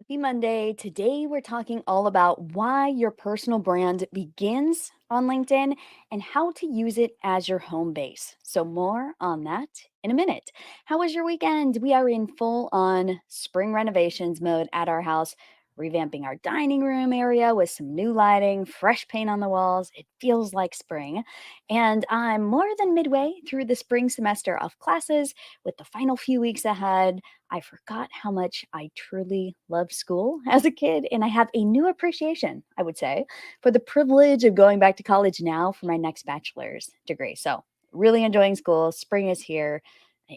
Happy Monday. Today, we're talking all about why your personal brand begins on LinkedIn and how to use it as your home base. So, more on that in a minute. How was your weekend? We are in full on spring renovations mode at our house, revamping our dining room area with some new lighting, fresh paint on the walls. It feels like spring. And I'm more than midway through the spring semester of classes with the final few weeks ahead. I forgot how much I truly loved school as a kid, and I have a new appreciation, I would say, for the privilege of going back to college now for my next bachelor's degree. So, really enjoying school. Spring is here.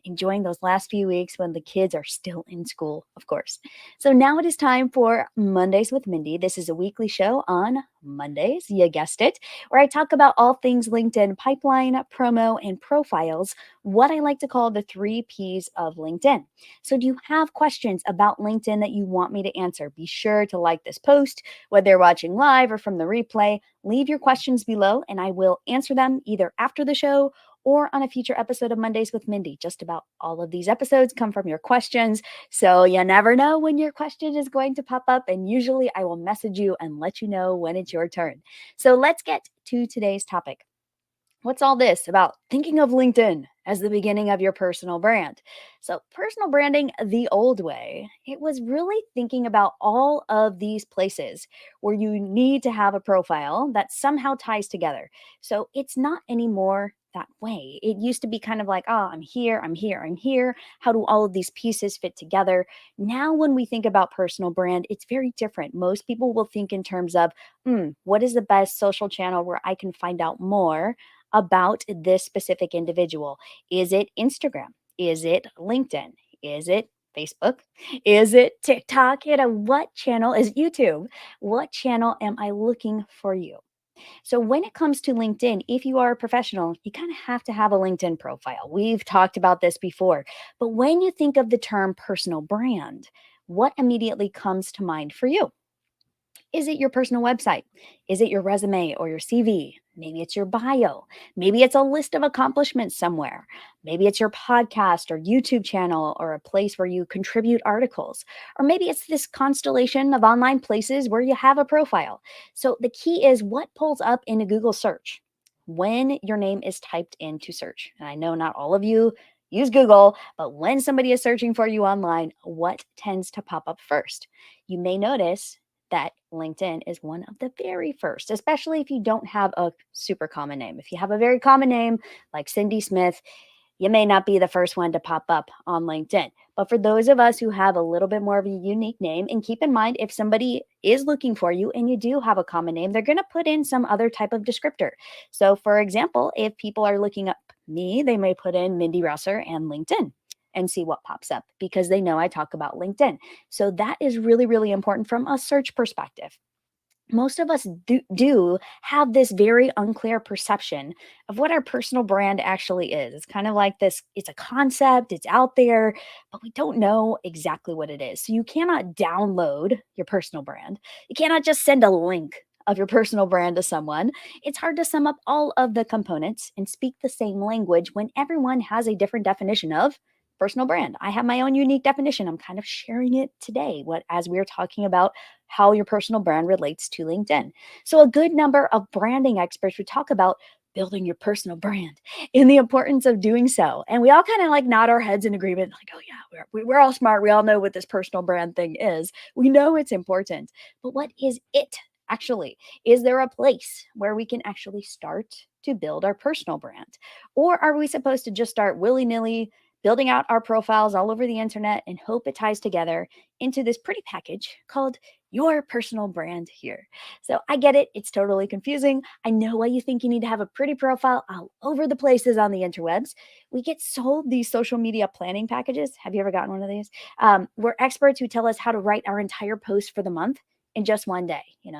Enjoying those last few weeks when the kids are still in school, of course. So now it is time for Mondays with Mindy. This is a weekly show on Mondays, you guessed it, where I talk about all things LinkedIn pipeline, promo, and profiles, what I like to call the 3 Ps of LinkedIn. So, do you have questions about LinkedIn that you want me to answer? Be sure to like this post, whether you're watching live or from the replay. Leave your questions below and I will answer them either after the show or on a future episode of Mondays with Mindy. Just about all of these episodes come from your questions. So you never know when your question is going to pop up. And usually I will message you and let you know when it's your turn. So let's get to today's topic. What's all this about thinking of LinkedIn as the beginning of your personal brand? So, personal branding the old way, it was really thinking about all of these places where you need to have a profile that somehow ties together. So, it's not anymore that way. It used to be kind of like, oh, I'm here, I'm here, I'm here. How do all of these pieces fit together? Now, when we think about personal brand, it's very different. Most people will think in terms of, what is the best social channel where I can find out more about this specific individual? Is it Instagram? Is it LinkedIn? Is it Facebook? Is it TikTok? What channel is it YouTube? What channel am I looking for you? So, when it comes to LinkedIn, if you are a professional, you kind of have to have a LinkedIn profile. We've talked about this before. But when you think of the term personal brand, what immediately comes to mind for you? Is it your personal website? Is it your resume or your CV? Maybe it's your bio. Maybe it's a list of accomplishments somewhere. Maybe it's your podcast or YouTube channel or a place where you contribute articles. Or maybe it's this constellation of online places where you have a profile. So the key is what pulls up in a Google search when your name is typed into search. And I know not all of you use Google, but when somebody is searching for you online, what tends to pop up first? You may notice that LinkedIn is one of the very first, especially if you don't have a super common name. If you have a very common name like Cindy Smith, you may not be the first one to pop up on LinkedIn. But for those of us who have a little bit more of a unique name, and keep in mind, if somebody is looking for you and you do have a common name, they're going to put in some other type of descriptor. So, for example, if people are looking up me, they may put in Mindy Rouser and LinkedIn and see what pops up because they know I talk about LinkedIn. So that is really, really important from a search perspective. Most of us do have this very unclear perception of what our personal brand actually is. It's kind of like this, it's a concept, it's out there, but we don't know exactly what it is. So you cannot download your personal brand. You cannot just send a link of your personal brand to someone. It's hard to sum up all of the components and speak the same language when everyone has a different definition of personal brand. I have my own unique definition. I'm kind of sharing it today, what as we're talking about how your personal brand relates to LinkedIn. So, a good number of branding experts would talk about building your personal brand and the importance of doing so. And we all kind of like nod our heads in agreement, like, oh, yeah, we're all smart. We all know what this personal brand thing is. We know it's important. But what is it actually? Is there a place where we can actually start to build our personal brand? Or are we supposed to just start willy nilly? Building out our profiles all over the internet and hope it ties together into this pretty package called your personal brand here. So I get it. It's totally confusing. I know why you think you need to have a pretty profile all over the places on the interwebs. We get sold these social media planning packages. Have you ever gotten one of these? We're experts who tell us how to write our entire post for the month in just one day. Do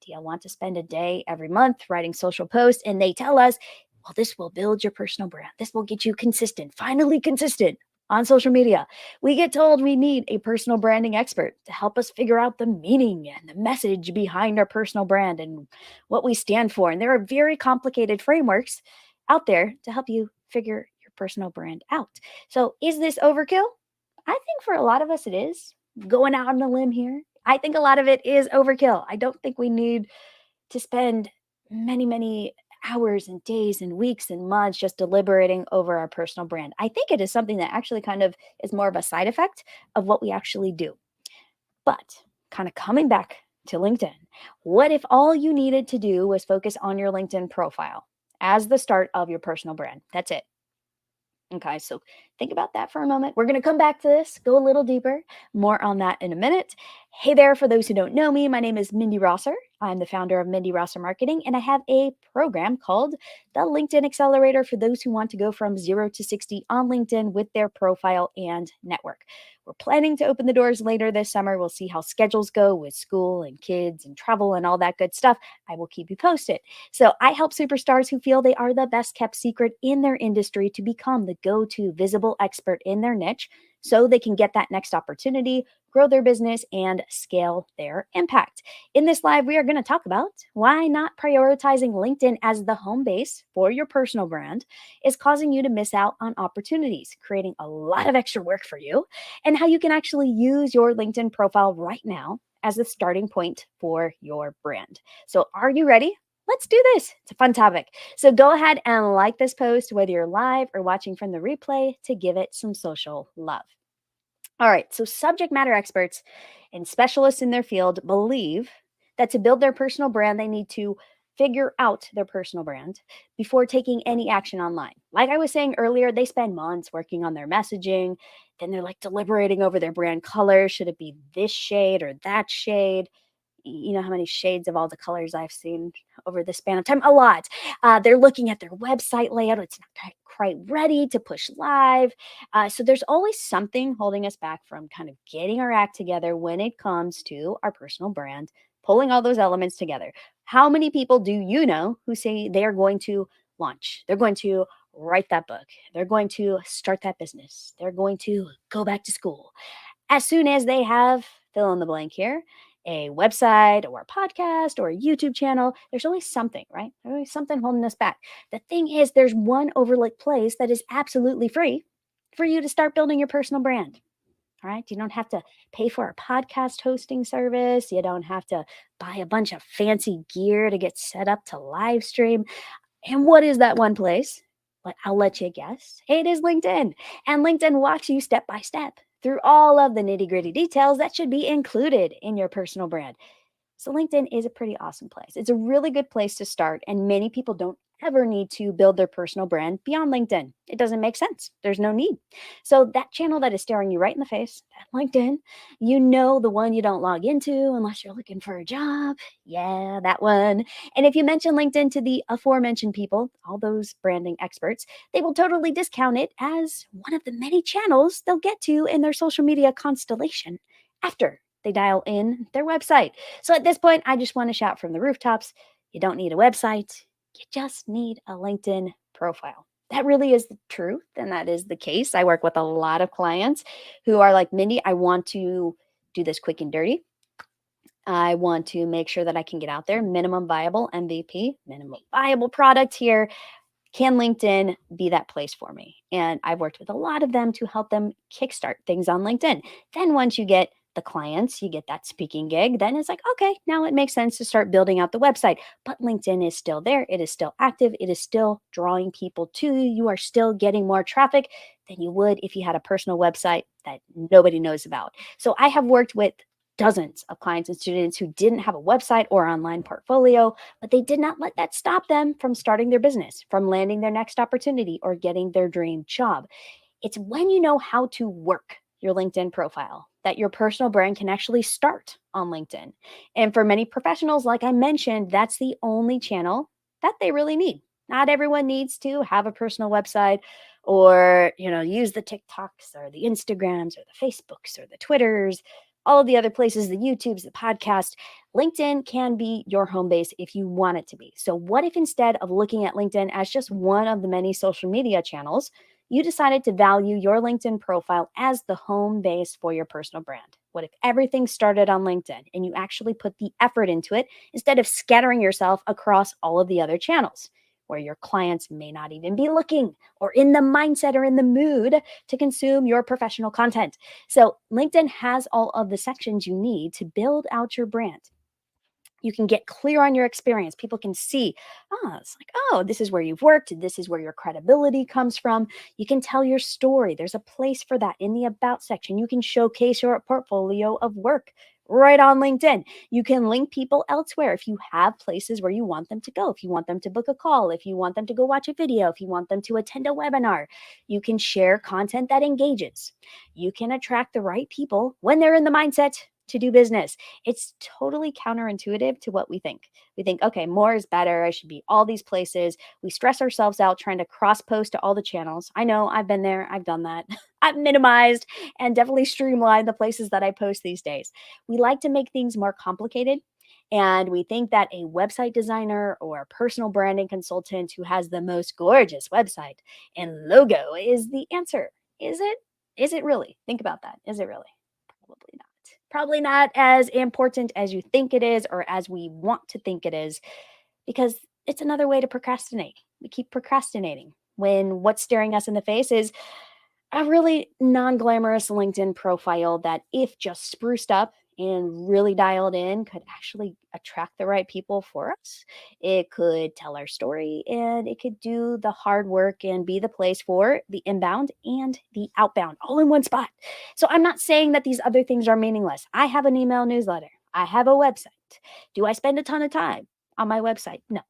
you want to spend a day every month writing social posts? And they tell us, well, this will build your personal brand. This will get you consistent, finally consistent on social media. We get told we need a personal branding expert to help us figure out the meaning and the message behind our personal brand and what we stand for. And there are very complicated frameworks out there to help you figure your personal brand out. So, is this overkill? I think for a lot of us it is. going out on a limb here. I think a lot of it is overkill. I don't think we need to spend many, many hours and days and weeks and months just deliberating over our personal brand. I think it is something that actually kind of is more of a side effect of what we actually do. But kind of coming back to LinkedIn, what if all you needed to do was focus on your LinkedIn profile as the start of your personal brand? That's it. Okay, so think about that for a moment. We're going to come back to this, go a little deeper. More on that in a minute. Hey there, for those who don't know me, my name is Mindy Rosser. I'm the founder of Mindy Rosser Marketing, and I have a program called the LinkedIn Accelerator for those who want to go from 0 to 60 on LinkedIn with their profile and network. We're planning to open the doors later this summer. We'll see how schedules go with school and kids and travel and all that good stuff. I will keep you posted. So I help superstars who feel they are the best kept secret in their industry to become the go-to visible expert in their niche so they can get that next opportunity, grow their business, and scale their impact. In this live, we are going to talk about why not prioritizing LinkedIn as the home base for your personal brand is causing you to miss out on opportunities, creating a lot of extra work for you, and how you can actually use your LinkedIn profile right now as the starting point for your brand. So, are you ready? Let's do this. It's a fun topic. So go ahead and like this post, whether you're live or watching from the replay, to give it some social love. All right. So subject matter experts and specialists in their field believe that to build their personal brand, they need to figure out their personal brand before taking any action online. Like I was saying earlier, they spend months working on their messaging. Then they're like deliberating over their brand color. Should it be this shade or that shade? You know how many shades of all the colors I've seen over the span of time? A lot. They're looking at their website layout. It's not quite ready to push live. So there's always something holding us back from kind of getting our act together when it comes to our personal brand, pulling all those elements together. How many people do you know who say they are going to launch? They're going to write that book. They're going to start that business. They're going to go back to school as soon as they have fill in the blank here, a website or a podcast or a YouTube channel. There's always something, right? There's always something holding us back. The thing is, there's one overlooked place that is absolutely free for you to start building your personal brand. All right. You don't have to pay for a podcast hosting service. You don't have to buy a bunch of fancy gear to get set up to live stream. And what is that one place? But I'll let you guess. It is LinkedIn. And LinkedIn walks you step by step through all of the nitty gritty details that should be included in your personal brand. So, LinkedIn is a pretty awesome place. It's a really good place to start, and many people don't ever need to build their personal brand beyond LinkedIn. It doesn't make sense. There's no need. So, that channel that is staring you right in the face, that LinkedIn, you know, the one you don't log into unless you're looking for a job. Yeah, that one. And if you mention LinkedIn to the aforementioned people, all those branding experts, they will totally discount it as one of the many channels they'll get to in their social media constellation after they dial in their website. So at this point, I just want to shout from the rooftops, you don't need a website. You just need a LinkedIn profile. That really is the truth, and that is the case. I work with a lot of clients who are like, Mindy, I want to do this quick and dirty. I want to make sure that I can get out there, minimum viable MVP, minimum viable product here. Can LinkedIn be that place for me? And I've worked with a lot of them to help them kickstart things on LinkedIn. Then once you get the clients, you get that speaking gig, then it's like, okay, now it makes sense to start building out the website. But LinkedIn is still there. It is still active. It is still drawing people to you. You are still getting more traffic than you would if you had a personal website that nobody knows about. So I have worked with dozens of clients and students who didn't have a website or online portfolio, but they did not let that stop them from starting their business, from landing their next opportunity, or getting their dream job. It's when you know how to work your LinkedIn profile that your personal brand can actually start on LinkedIn. And for many professionals, like I mentioned, that's the only channel that they really need. Not everyone needs to have a personal website or, use the TikToks or the Instagrams or the Facebooks or the Twitters, all of the other places, the YouTubes, the podcast. LinkedIn can be your home base if you want it to be. So what if instead of looking at LinkedIn as just one of the many social media channels, you decided to value your LinkedIn profile as the home base for your personal brand? What if everything started on LinkedIn and you actually put the effort into it instead of scattering yourself across all of the other channels? where your clients may not even be looking or in the mindset or in the mood to consume your professional content. So, LinkedIn has all of the sections you need to build out your brand. You can get clear on your experience. People can see, it's like, oh, this is where you've worked. This is where your credibility comes from. You can tell your story. There's a place for that in the About section. You can showcase your portfolio of work right on LinkedIn. You can link people elsewhere if you have places where you want them to go, if you want them to book a call, if you want them to go watch a video, if you want them to attend a webinar. You can share content that engages. You can attract the right people when they're in the mindset to do business. It's totally counterintuitive to what we think. We think, okay, more is better. I should be all these places. We stress ourselves out trying to cross post to all the channels. I know I've been there. I've done that. I've minimized and definitely streamlined the places that I post these days. We like to make things more complicated. And we think that a website designer or a personal branding consultant who has the most gorgeous website and logo is the answer. Is it? Is it really? Think about that. Is it really? Probably not. Probably not as important as you think it is or as we want to think it is, because it's another way to procrastinate. We keep procrastinating when what's staring us in the face is a really non-glamorous LinkedIn profile that, if just spruced up and really dialed in, could actually attract the right people for us. It could tell our story and it could do the hard work and be the place for the inbound and the outbound all in one spot. So I'm not saying that these other things are meaningless. I have an email newsletter. I have a website. Do I spend a ton of time on my website? No.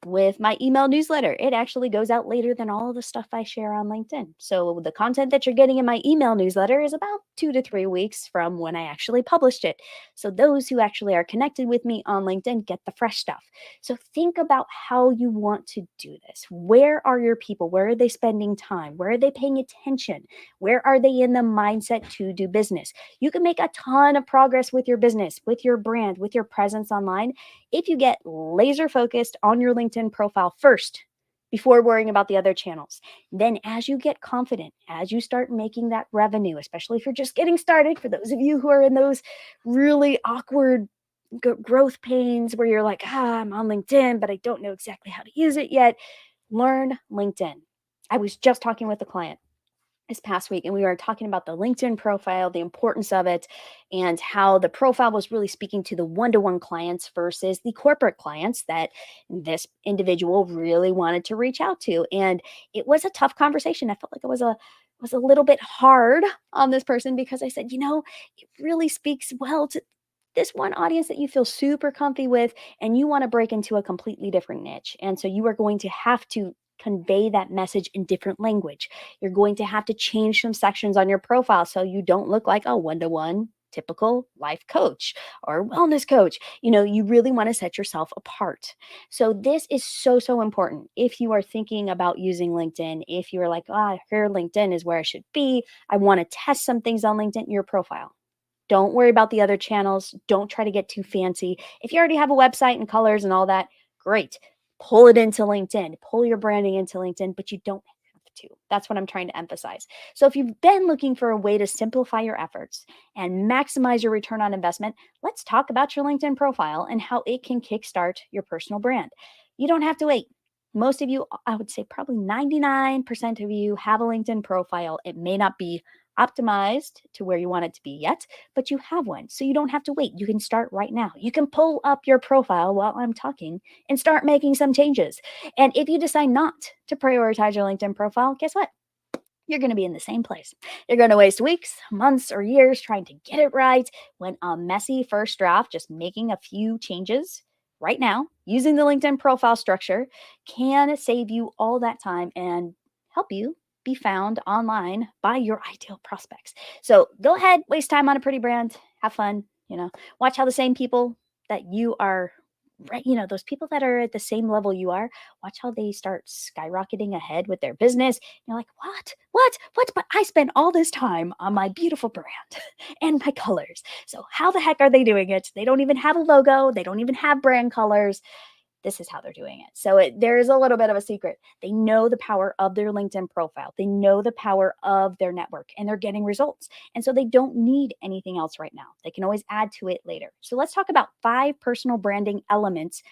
With my email newsletter, it actually goes out later than all of the stuff I share on LinkedIn. So the content that you're getting in my email newsletter is about 2 to 3 weeks from when I actually published it. So those who actually are connected with me on LinkedIn get the fresh stuff. So think about how you want to do this. Where are your people? Where are they spending time? Where are they paying attention? Where are they in the mindset to do business? You can make a ton of progress with your business, with your brand, with your presence online if you get laser focused on your LinkedIn profile first before worrying about the other channels. Then, as you get confident, as you start making that revenue, especially if you're just getting started, for those of you who are in those really awkward growth pains where you're like, I'm on LinkedIn, but I don't know exactly how to use it yet, learn LinkedIn. I was just talking with a client this past week, and we were talking about the LinkedIn profile, the importance of it, and how the profile was really speaking to the one-to-one clients versus the corporate clients that this individual really wanted to reach out to. And it was a tough conversation. I felt like it was a little bit hard on this person because I said, it really speaks well to this one audience that you feel super comfy with, and you want to break into a completely different niche. And so you are going to have to convey that message in different language. You're going to have to change some sections on your profile so you don't look like a one-to-one typical life coach or wellness coach. You really want to set yourself apart. So this is so, so important. If you are thinking about using LinkedIn, if you're like, here LinkedIn is where I should be, I want to test some things on LinkedIn, your profile. Don't worry about the other channels. Don't try to get too fancy. If you already have a website and colors and all that, great. Pull it into LinkedIn. Pull your branding into LinkedIn, but you don't have to. That's what I'm trying to emphasize. So if you've been looking for a way to simplify your efforts and maximize your return on investment, let's talk about your LinkedIn profile and how it can kickstart your personal brand. You don't have to wait. Most of you, I would say probably 99% of you, have a LinkedIn profile. It may not be optimized to where you want it to be yet, but you have one. So you don't have to wait. You can start right now. You can pull up your profile while I'm talking and start making some changes. And if you decide not to prioritize your LinkedIn profile, guess what? You're going to be in the same place. You're going to waste weeks, months, or years trying to get it right when a messy first draft, just making a few changes right now using the LinkedIn profile structure, can save you all that time and help you be found online by your ideal prospects. So go ahead, waste time on a pretty brand, have fun, watch how the same people that you are, right, those people that are at the same level you are, watch how they start skyrocketing ahead with their business. You're like, what? But I spent all this time on my beautiful brand and my colors. So how the heck are they doing it? They don't even have a logo. They don't even have brand colors. This is how they're doing it. So there is a little bit of a secret. They know the power of their LinkedIn profile. They know the power of their network, and they're getting results. And so they don't need anything else right now. They can always add to it later. So let's talk about 5 personal branding elements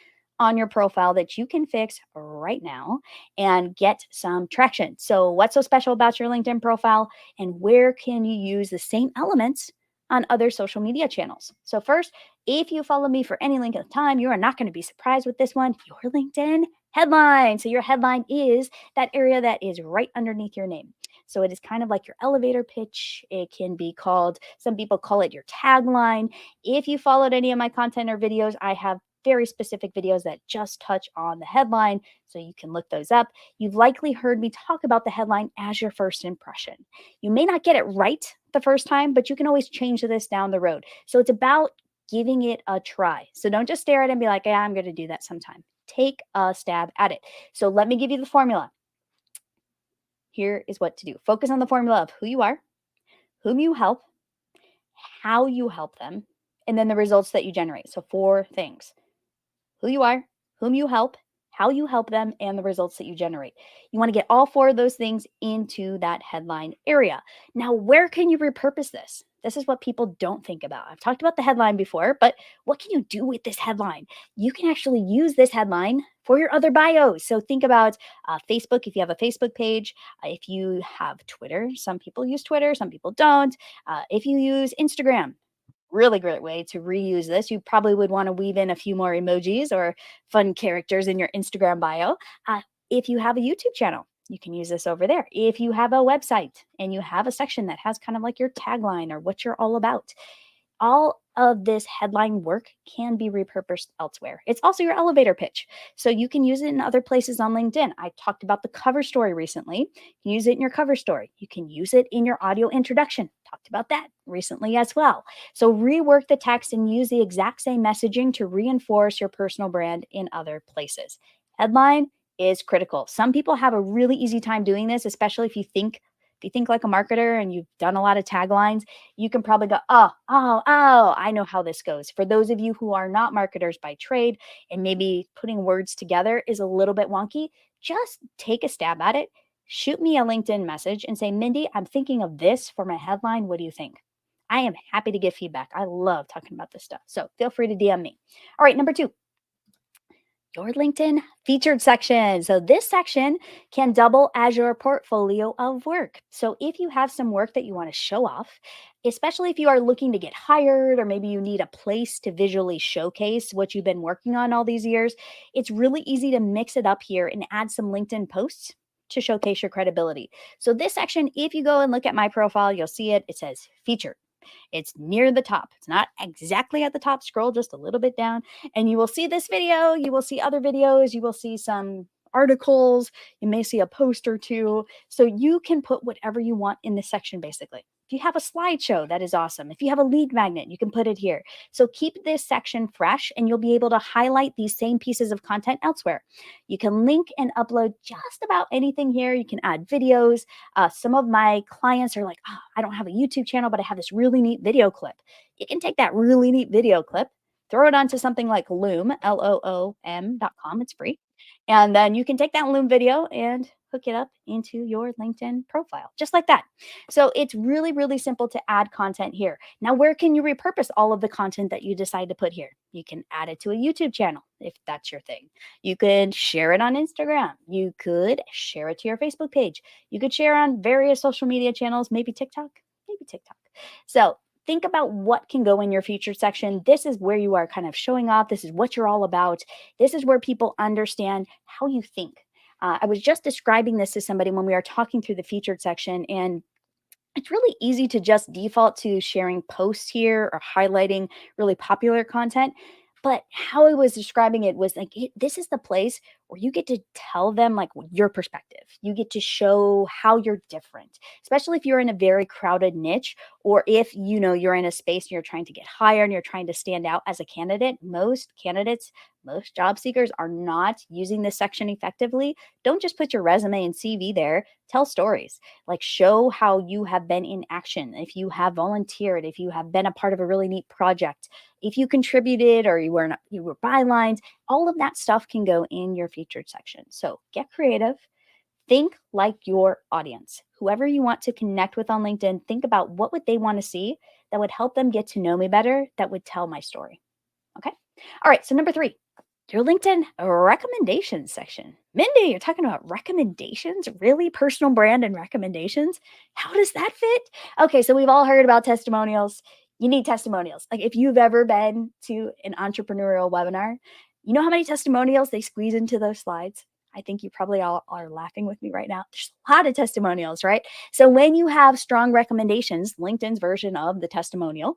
on your profile that you can fix right now and get some traction. So, what's so special about your LinkedIn profile, and where can you use the same elements on other social media channels? So, first, if you follow me for any length of time, you are not going to be surprised with this one, your LinkedIn headline. So, your headline is that area that is right underneath your name. So, it is kind of like your elevator pitch. It can be called, some people call it your tagline. If you followed any of my content or videos, I have very specific videos that just touch on the headline, so you can look those up. You've likely heard me talk about the headline as your first impression. You may not get it right the first time, but you can always change this down the road. So it's about giving it a try. So don't just stare at it and be like, yeah, I'm going to do that sometime. Take a stab at it. So let me give you the formula. Here is what to do. Focus on the formula of who you are, whom you help, how you help them, and then the results that you generate. So, four things: who you are, whom you help, how you help them, and the results that you generate. You want to get all four of those things into that headline area. Now, where can you repurpose this? This is what people don't think about. I've talked about the headline before, but what can you do with this headline? You can actually use this headline for your other bios. So think about Facebook, if you have a Facebook page, if you have Twitter, some people use Twitter, some people don't. If you use Instagram, really great way to reuse this. You probably would want to weave in a few more emojis or fun characters in your Instagram bio. If you have a YouTube channel, you can use this over there. If you have a website and you have a section that has kind of like your tagline or what you're all about, all of this headline work can be repurposed elsewhere. It's also your elevator pitch. So you can use it in other places on LinkedIn. I talked about the cover story recently. You can use it in your cover story. You can use it in your audio introduction. Talked about that recently as well. So rework the text and use the exact same messaging to reinforce your personal brand in other places. Headline is critical. Some people have a really easy time doing this, especially if you think like a marketer and you've done a lot of taglines. You can probably go, oh, I know how this goes. For those of you who are not marketers by trade and maybe putting words together is a little bit wonky, just take a stab at it. Shoot me a LinkedIn message and say, Mindy, I'm thinking of this for my headline. What do you think? I am happy to give feedback. I love talking about this stuff. So feel free to DM me. All right, number two, your LinkedIn featured section. So, this section can double as your portfolio of work. So, if you have some work that you want to show off, especially if you are looking to get hired, or maybe you need a place to visually showcase what you've been working on all these years, it's really easy to mix it up here and add some LinkedIn posts to showcase your credibility. So, this section, if you go and look at my profile, you'll see it. It says featured. It's near the top. It's not exactly at the top. Scroll just a little bit down, and you will see this video. You will see other videos. You will see some articles. You may see a post or two. So you can put whatever you want in this section, basically. If you have a slideshow, that is awesome. If you have a lead magnet, you can put it here. So keep this section fresh, and you'll be able to highlight these same pieces of content elsewhere. You can link and upload just about anything here. You can add videos. Some of my clients are like, oh, I don't have a YouTube channel, but I have this really neat video clip. You can take that really neat video clip, throw it onto something like Loom, Loom.com. It's free. And then you can take that Loom video and hook it up into your LinkedIn profile, just like that. So it's really, really simple to add content here. Now, where can you repurpose all of the content that you decide to put here? You can add it to a YouTube channel if that's your thing. You could share it on Instagram. You could share it to your Facebook page. You could share on various social media channels, maybe TikTok, maybe TikTok. So think about what can go in your featured section. This is where you are kind of showing off. This is what you're all about. This is where people understand how you think. I was just describing this to somebody when we were talking through the featured section, and it's really easy to just default to sharing posts here or highlighting really popular content. But how I was describing it was like, this is the place where you get to tell them like your perspective. You get to show how you're different, especially if you're in a very crowded niche, or if you're in a space and you're trying to get hired and you're trying to stand out as a candidate. Most candidates, most job seekers are not using this section effectively. Don't just put your resume and CV there. Tell stories. Like, show how you have been in action. If you have volunteered, if you have been a part of a really neat project, if you contributed or you were bylines, all of that stuff can go in your featured section. So get creative. Think like your audience. Whoever you want to connect with on LinkedIn, think about what would they want to see that would help them get to know me better, that would tell my story. Okay? All right, so number 3, Your LinkedIn recommendations section. Mindy, you're talking about recommendations? Really? Personal brand and recommendations? How does that fit? Okay, so we've all heard about testimonials. You need testimonials. Like if you've ever been to an entrepreneurial webinar, you know how many testimonials they squeeze into those slides? I think you probably all are laughing with me right now. There's a lot of testimonials, right? So when you have strong recommendations, LinkedIn's version of the testimonial,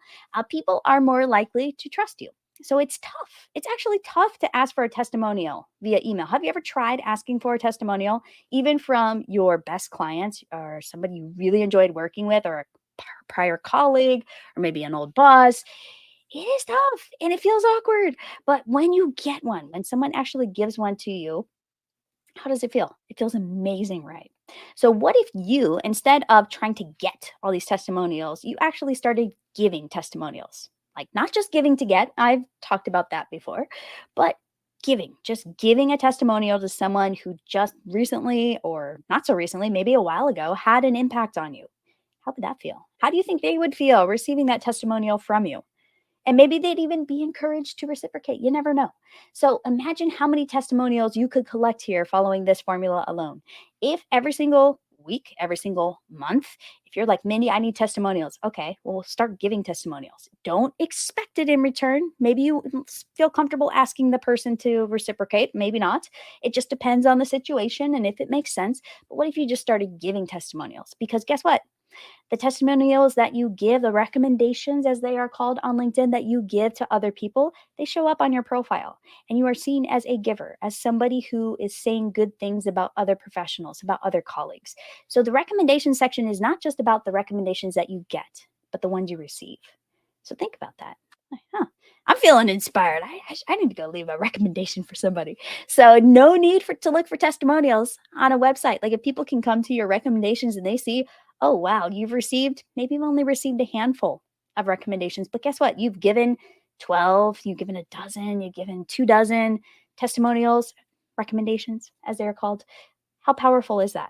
people are more likely to trust you. So it's tough. It's actually tough to ask for a testimonial via email. Have you ever tried asking for a testimonial, even from your best clients or somebody you really enjoyed working with, or a prior colleague, or maybe an old boss? It is tough and it feels awkward. But when you get one, when someone actually gives one to you, how does it feel? It feels amazing, right? So, what if you, instead of trying to get all these testimonials, you actually started giving testimonials? Like, not just giving to get, I've talked about that before, but giving, just giving a testimonial to someone who just recently, or not so recently, maybe a while ago, had an impact on you. How would that feel? How do you think they would feel receiving that testimonial from you? And maybe they'd even be encouraged to reciprocate. You never know. So imagine how many testimonials you could collect here following this formula alone. If every single week, every single month, if you're like, Mindy, I need testimonials. Okay, well, start giving testimonials. Don't expect it in return. Maybe you feel comfortable asking the person to reciprocate, maybe not. It just depends on the situation and if it makes sense. But what if you just started giving testimonials? Because guess what? The testimonials that you give, the recommendations as they are called on LinkedIn that you give to other people, they show up on your profile. And you are seen as a giver, as somebody who is saying good things about other professionals, about other colleagues. So the recommendation section is not just about the recommendations that you get, but the ones you receive. So think about that. Huh. I'm feeling inspired. I need to go leave a recommendation for somebody. So no need for to look for testimonials on a website. Like if people can come to your recommendations and they see, oh wow, maybe you've only received a handful of recommendations, but guess what? You've given 12, you've given a dozen, you've given 2 dozen testimonials, recommendations as they're called. How powerful is that?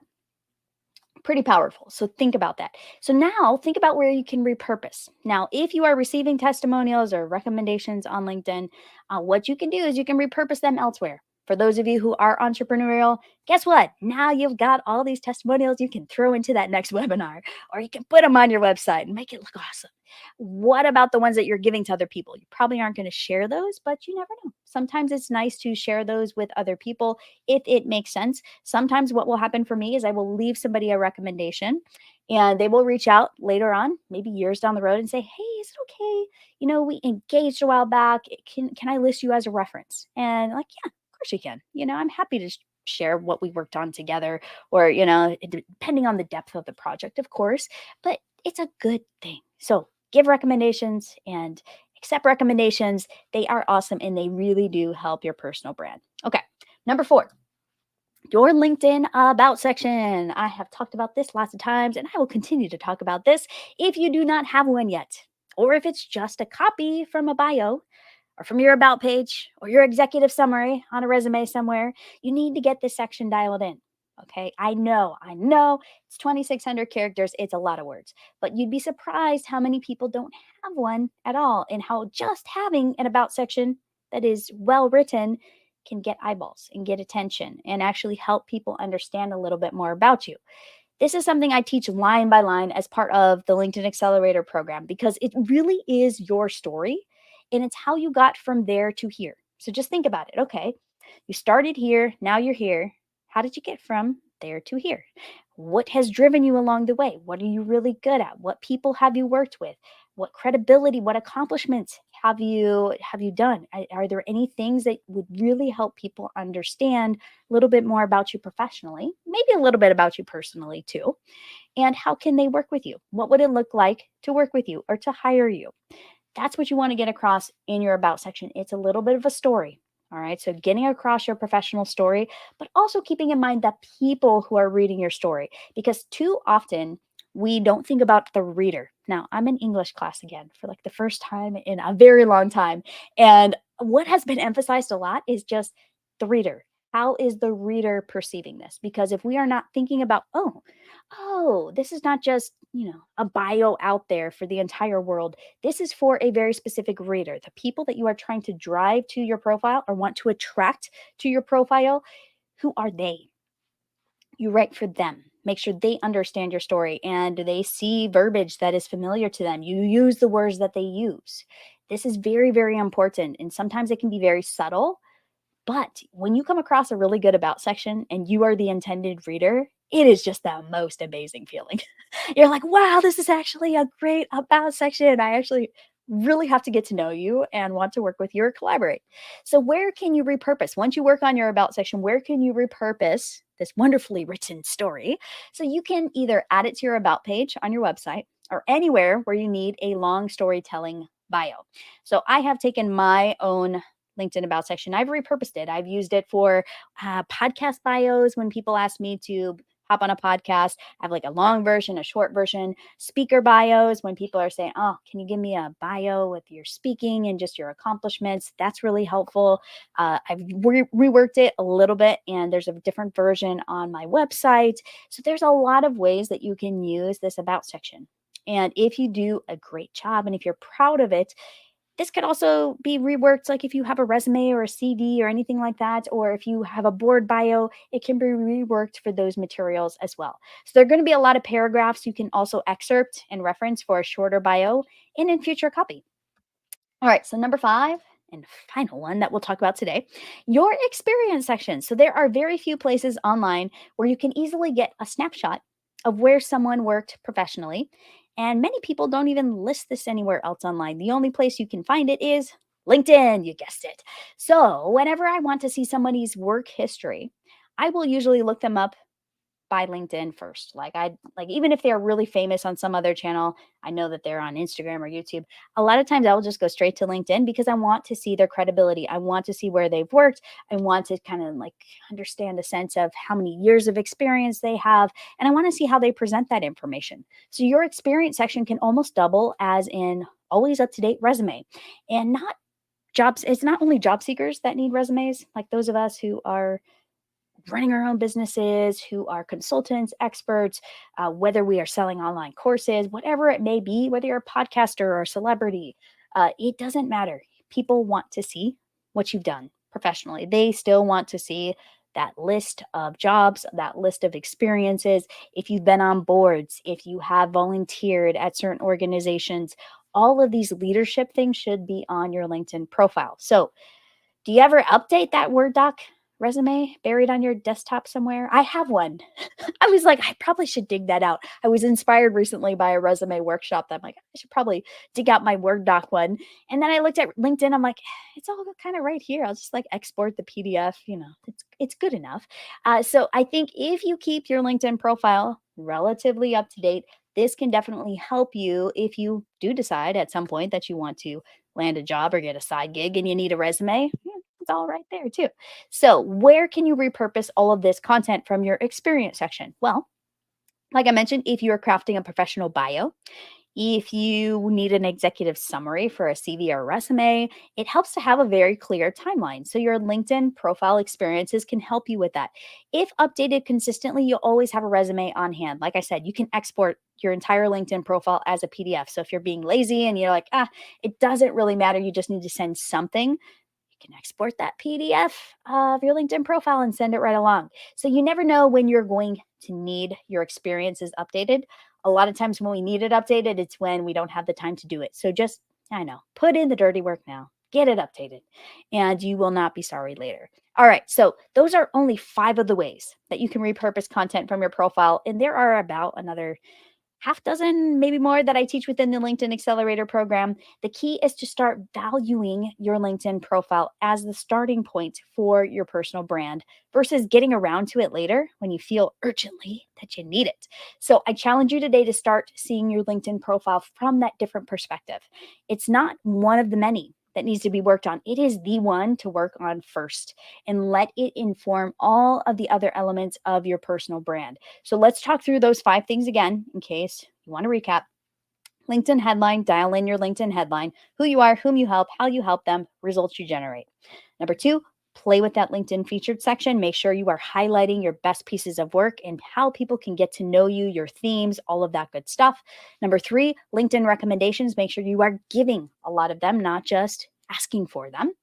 Pretty powerful. So think about that. So now think about where you can repurpose. Now, if you are receiving testimonials or recommendations on LinkedIn, what you can do is you can repurpose them elsewhere. For those of you who are entrepreneurial, guess what? Now you've got all these testimonials you can throw into that next webinar, or you can put them on your website and make it look awesome. What about the ones that you're giving to other people? You probably aren't going to share those, but you never know. Sometimes it's nice to share those with other people if it makes sense. Sometimes what will happen for me is I will leave somebody a recommendation and they will reach out later on, maybe years down the road, and say, hey, is it okay? We engaged a while back. Can I list you as a reference? And like, yeah, of course you can. I'm happy to share what we worked on together, or, depending on the depth of the project, of course, but it's a good thing. So give recommendations and accept recommendations. They are awesome and they really do help your personal brand. Okay. Number 4, your LinkedIn About section. I have talked about this lots of times and I will continue to talk about this if you do not have one yet, or if it's just a copy from a bio or from your About page or your executive summary on a resume somewhere. You need to get this section dialed in. Okay, I know it's 2,600 characters. It's a lot of words, but you'd be surprised how many people don't have one at all, and how just having an About section that is well written can get eyeballs and get attention and actually help people understand a little bit more about you. This is something I teach line by line as part of the LinkedIn Accelerator program because it really is your story and it's how you got from there to here. So just think about it. Okay, you started here, now you're here. How did you get from there to here? What has driven you along the way? What are you really good at? What people have you worked with? What credibility, what accomplishments have you done? Are there any things that would really help people understand a little bit more about you professionally, maybe a little bit about you personally too? And how can they work with you? What would it look like to work with you or to hire you? That's what you want to get across in your About section. It's a little bit of a story. All right. So getting across your professional story, but also keeping in mind the people who are reading your story, because too often we don't think about the reader. Now, I'm in English class again for like the first time in a very long time. And what has been emphasized a lot is just the reader. How is the reader perceiving this? Because if we are not thinking about, oh, this is not just, a bio out there for the entire world. This is for a very specific reader. The people that you are trying to drive to your profile or want to attract to your profile, who are they? You write for them. Make sure they understand your story and they see verbiage that is familiar to them. You use the words that they use. This is very, very important. And sometimes it can be very subtle, but when you come across a really good about section and you are the intended reader, it is just the most amazing feeling. You're like, wow, this is actually a great about section. I actually really have to get to know you and want to work with you or collaborate. So, where can you repurpose? Once you work on your about section, where can you repurpose this wonderfully written story? So, you can either add it to your about page on your website or anywhere where you need a long storytelling bio. So, I have taken my own LinkedIn about section. I've repurposed it. I've used it for podcast bios when people ask me to hop on a podcast. I have like a long version, a short version, speaker bios when people are saying, oh, can you give me a bio with your speaking and just your accomplishments? That's really helpful. I've reworked it a little bit and there's a different version on my website. So there's a lot of ways that you can use this about section. And if you do a great job and if you're proud of it, this could also be reworked, like if you have a resume or a CV or anything like that, or if you have a board bio, it can be reworked for those materials as well. So there are going to be a lot of paragraphs you can also excerpt and reference for a shorter bio and in future copy. All right, so number 5 and final one that we'll talk about today, your experience section. So there are very few places online where you can easily get a snapshot of where someone worked professionally. And many people don't even list this anywhere else online. The only place you can find it is LinkedIn, you guessed it. So whenever I want to see somebody's work history, I will usually look them up by LinkedIn first. Like even if they're really famous on some other channel, I know that they're on Instagram or YouTube. A lot of times I will just go straight to LinkedIn because I want to see their credibility. I want to see where they've worked. I want to kind of like understand a sense of how many years of experience they have and I want to see how they present that information. So your experience section can almost double as in always up to date resume. And not jobs, it's not only job seekers that need resumes, like those of us who are running our own businesses, who are consultants, experts, whether we are selling online courses, whatever it may be, whether you're a podcaster or a celebrity, it doesn't matter. People want to see what you've done professionally. They still want to see that list of jobs, that list of experiences. If you've been on boards, if you have volunteered at certain organizations, all of these leadership things should be on your LinkedIn profile. So, do you ever update that Word doc resume buried on your desktop somewhere? I have one. I was like, I probably should dig that out. I was inspired recently by a resume workshop that I'm like, I should probably dig out my Word doc one. And then I looked at LinkedIn. I'm like, it's all kind of right here. I'll just like export the PDF. It's good enough. So I think if you keep your LinkedIn profile relatively up to date, this can definitely help you if you do decide at some point that you want to land a job or get a side gig and you need a resume. It's all right there too. So, where can you repurpose all of this content from your experience section? Well, like I mentioned, if you are crafting a professional bio, if you need an executive summary for a CV or a resume, it helps to have a very clear timeline. So your LinkedIn profile experiences can help you with that. If updated consistently, you'll always have a resume on hand. Like I said, you can export your entire LinkedIn profile as a PDF. So if you're being lazy and you're like, it doesn't really matter, you just need to send something, you can export that PDF of your LinkedIn profile and send it right along. So you never know when you're going to need your experiences updated. A lot of times when we need it updated, it's when we don't have the time to do it. So just, I know, put in the dirty work now, get it updated, and you will not be sorry later. All right, so those are only 5 of the ways that you can repurpose content from your profile. And there are about another half dozen, maybe more, that I teach within the LinkedIn Accelerator program. The key is to start valuing your LinkedIn profile as the starting point for your personal brand versus getting around to it later when you feel urgently that you need it. So I challenge you today to start seeing your LinkedIn profile from that different perspective. It's not one of the many that needs to be worked on. It is the one to work on first and let it inform all of the other elements of your personal brand. So let's talk through those 5 things again in case you want to recap. LinkedIn headline, dial in your LinkedIn headline, who you are, whom you help, how you help them, results you generate. Number 2, Play with that LinkedIn featured section. Make sure you are highlighting your best pieces of work and how people can get to know you, your themes, all of that good stuff. Number three, LinkedIn recommendations. Make sure you are giving a lot of them, not just asking for them.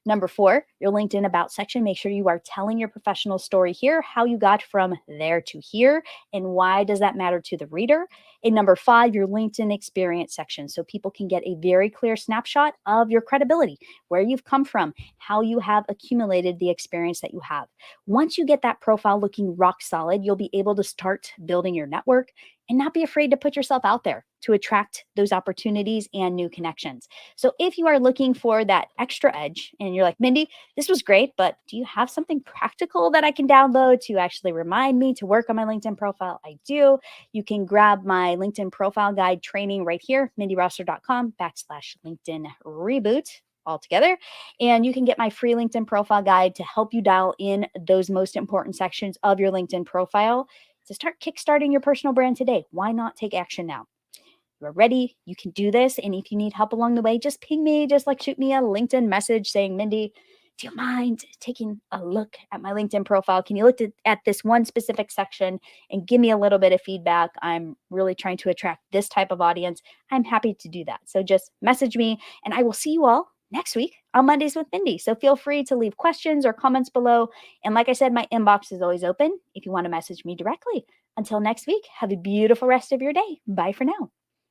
Number four, your LinkedIn About section. Make sure you are telling your professional story here, how you got from there to here, and why does that matter to the reader. And number five, your LinkedIn Experience section. So people can get a very clear snapshot of your credibility, where you've come from, how you have accumulated the experience that you have. Once you get that profile looking rock solid, you'll be able to start building your network and not be afraid to put yourself out there to attract those opportunities and new connections. So if you are looking for that extra edge and you're like, Mindy, this was great, but do you have something practical that I can download to actually remind me to work on my LinkedIn profile? I do. You can grab my LinkedIn profile guide training right here, mindyrosser.com/LinkedIn reboot all together. And you can get my free LinkedIn profile guide to help you dial in those most important sections of your LinkedIn profile to start kickstarting your personal brand today. Why not take action now? You're ready. You can do this. And if you need help along the way, just ping me, just like shoot me a LinkedIn message saying, Mindy, do you mind taking a look at my LinkedIn profile? Can you look at this one specific section and give me a little bit of feedback? I'm really trying to attract this type of audience. I'm happy to do that. So just message me and I will see you all next week on Mondays with Mindy. So feel free to leave questions or comments below. And like I said, my inbox is always open if you want to message me directly. Until next week, have a beautiful rest of your day. Bye for now.